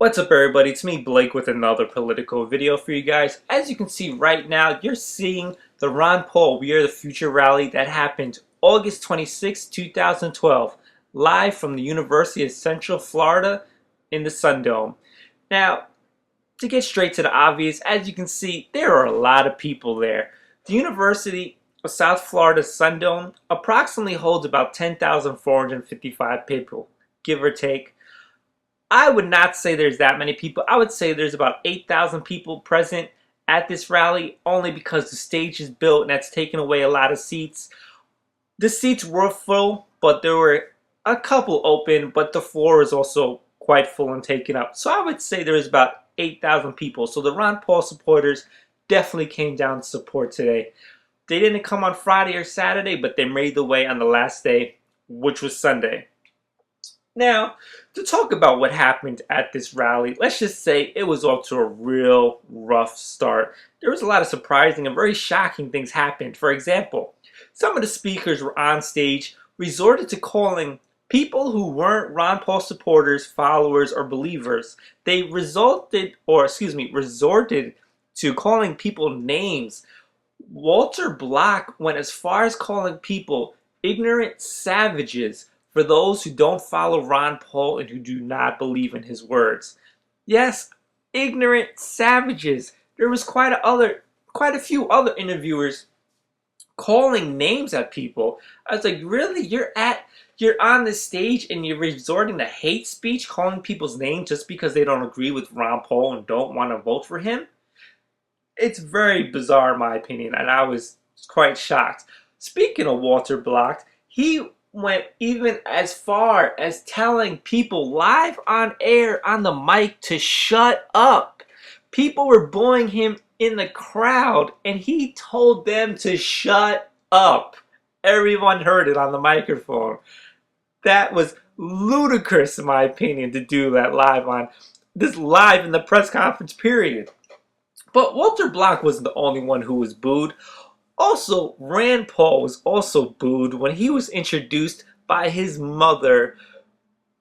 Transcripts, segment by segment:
What's up, everybody? It's me, Blake, with another political video for you guys. As you can see right now, you're seeing the Ron Paul We Are the Future rally that happened August 26, 2012, live from the University of Central Florida in the Sun Dome. Now, to get straight to the obvious, as you can see, there are a lot of people there. The University of South Florida Sun Dome approximately holds about 10,455 people, give or take. I would not say there's that many people. I would say there's about 8,000 people present at this rally, only because the stage is built and that's taken away a lot of seats. The seats were full, but there were a couple open, but the floor is also quite full and taken up. So I would say there was about 8,000 people. So the Ron Paul supporters definitely came down to support today. They didn't come on Friday or Saturday, but they made the way on the last day, which was Sunday. Now, to talk about what happened at this rally, let's just say it was off to a real rough start. There was a lot of surprising and very shocking things happened. For example, some of the speakers were on stage, resorted to calling people who weren't Ron Paul supporters, followers, or believers. They resorted to calling people names. Walter Block went as far as calling people ignorant savages for those who don't follow Ron Paul and who do not believe in his words. Yes, ignorant savages. There was quite a few other interviewers calling names at people. I was like, really? You're on the stage and you're resorting to hate speech, calling people's names just because they don't agree with Ron Paul and don't want to vote for him? It's very bizarre in my opinion, and I was quite shocked. Speaking of Walter Block, he went even as far as telling people live on air on the mic to shut up. People were booing him in the crowd, and he told them to shut up. Everyone heard it on the microphone. That was ludicrous in my opinion to do that live in the press conference period. But Walter Block wasn't the only one who was booed. Also, Rand Paul was also booed when he was introduced by his mother,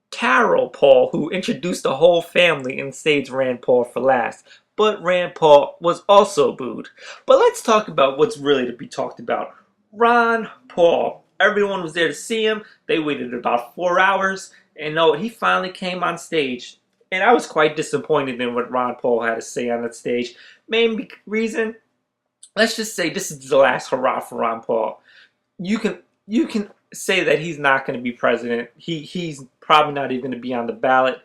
Carol Paul, who introduced the whole family and saved Rand Paul for last. But Rand Paul was also booed. But let's talk about what's really to be talked about. Ron Paul. Everyone was there to see him. They waited about 4 hours. And no, he finally came on stage. And I was quite disappointed in what Ron Paul had to say on that stage. Main reason, let's just say this is the last hurrah for Ron Paul. You can say that he's not going to be president. He's probably not even going to be on the ballot.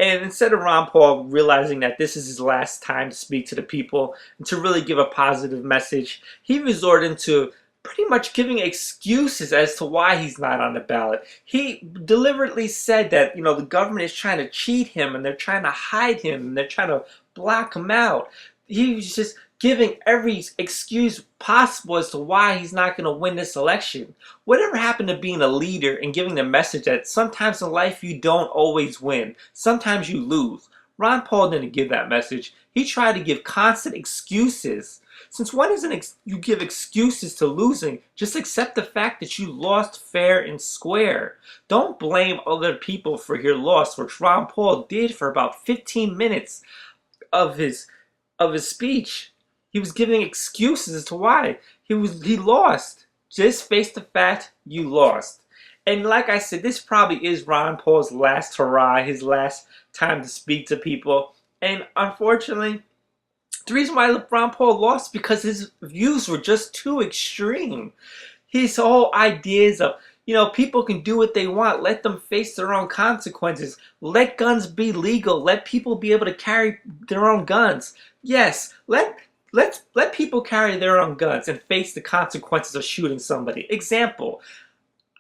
And instead of Ron Paul realizing that this is his last time to speak to the people and to really give a positive message, he resorted to pretty much giving excuses as to why he's not on the ballot. He deliberately said that, the government is trying to cheat him and they're trying to hide him and they're trying to block him out. He was just giving every excuse possible as to why he's not going to win this election. Whatever happened to being a leader and giving the message that sometimes in life you don't always win, sometimes you lose? Ron Paul didn't give that message. He tried to give constant excuses. Since when you give excuses to losing? Just accept the fact that you lost fair and square. Don't blame other people for your loss, which Ron Paul did for about 15 minutes of his speech. He was giving excuses as to why he lost. Just face the fact you lost. And like I said, this probably is Ron Paul's last hurrah, his last time to speak to people. And unfortunately, the reason why Ron Paul lost because his views were just too extreme. His whole ideas of, people can do what they want. Let them face their own consequences. Let guns be legal. Let people be able to carry their own guns. Yes, let people carry their own guns and face the consequences of shooting somebody. Example,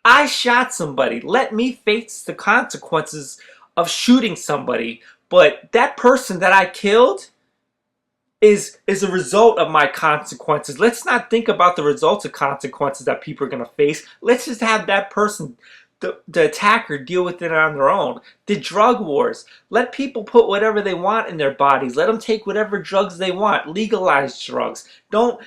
I shot somebody. Let me face the consequences of shooting somebody. But that person that I killed is a result of my consequences. Let's not think about the results of consequences that people are going to face. Let's just have that person, the attacker, deal with it on their own. The drug wars. Let people put whatever they want in their bodies. Let them take whatever drugs they want. Legalize drugs. Don't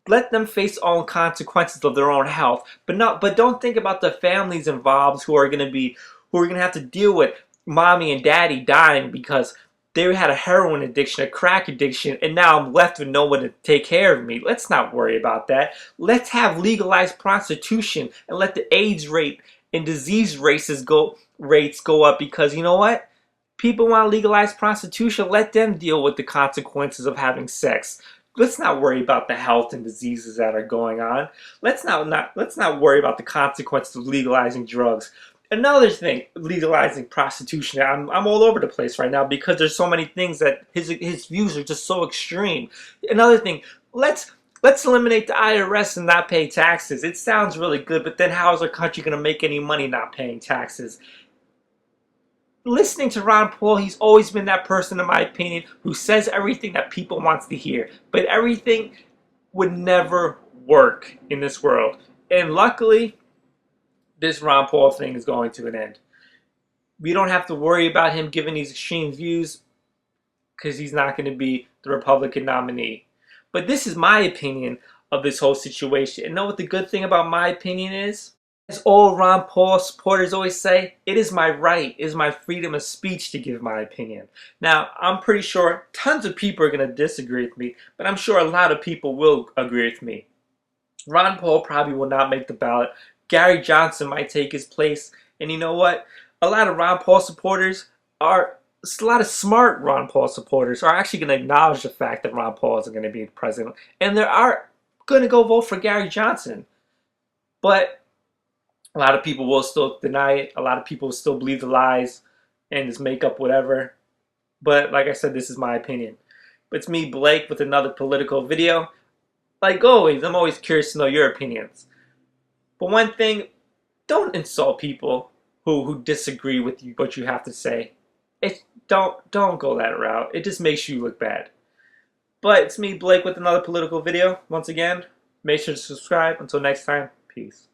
let them face all consequences of their own health. But don't think about the families involved who are going to have to deal with mommy and daddy dying because They had a heroin addiction, a crack addiction, and now I'm left with no one to take care of me. Let's not worry about that. Let's have legalized prostitution and let the AIDS rate and disease rates go up, because you know what? People want to legalize prostitution. Let them deal with the consequences of having sex. Let's not worry about the health and diseases that are going on. Let's not worry about the consequences of legalizing drugs. Another thing, legalizing prostitution. I'm all over the place right now because there's so many things that his views are just so extreme. Another thing, let's let's eliminate the IRS and not pay taxes. It sounds really good, but then how is our country going to make any money not paying taxes? Listening to Ron Paul, he's always been that person, in my opinion, who says everything that people wants to hear, but everything would never work in this world. And luckily, this Ron Paul thing is going to an end. We don't have to worry about him giving these extreme views because he's not going to be the Republican nominee. But this is my opinion of this whole situation. And know what the good thing about my opinion is? As all Ron Paul supporters always say, it is my right, it is my freedom of speech to give my opinion. Now, I'm pretty sure tons of people are going to disagree with me, but I'm sure a lot of people will agree with me. Ron Paul probably will not make the ballot. Gary Johnson might take his place. And you know what? A lot of Ron Paul supporters are, a lot of smart Ron Paul supporters are actually going to acknowledge the fact that Ron Paul isn't going to be the president. And they are going to go vote for Gary Johnson. But a lot of people will still deny it. A lot of people will still believe the lies and just make up whatever. But like I said, this is my opinion. But it's me, Blake, with another political video. Like always, I'm always curious to know your opinions. But one thing, don't insult people who disagree with you, what you have to say. Don't go that route. It just makes you look bad. But it's me, Blake, with another political video. Once again, make sure to subscribe. Until next time, peace.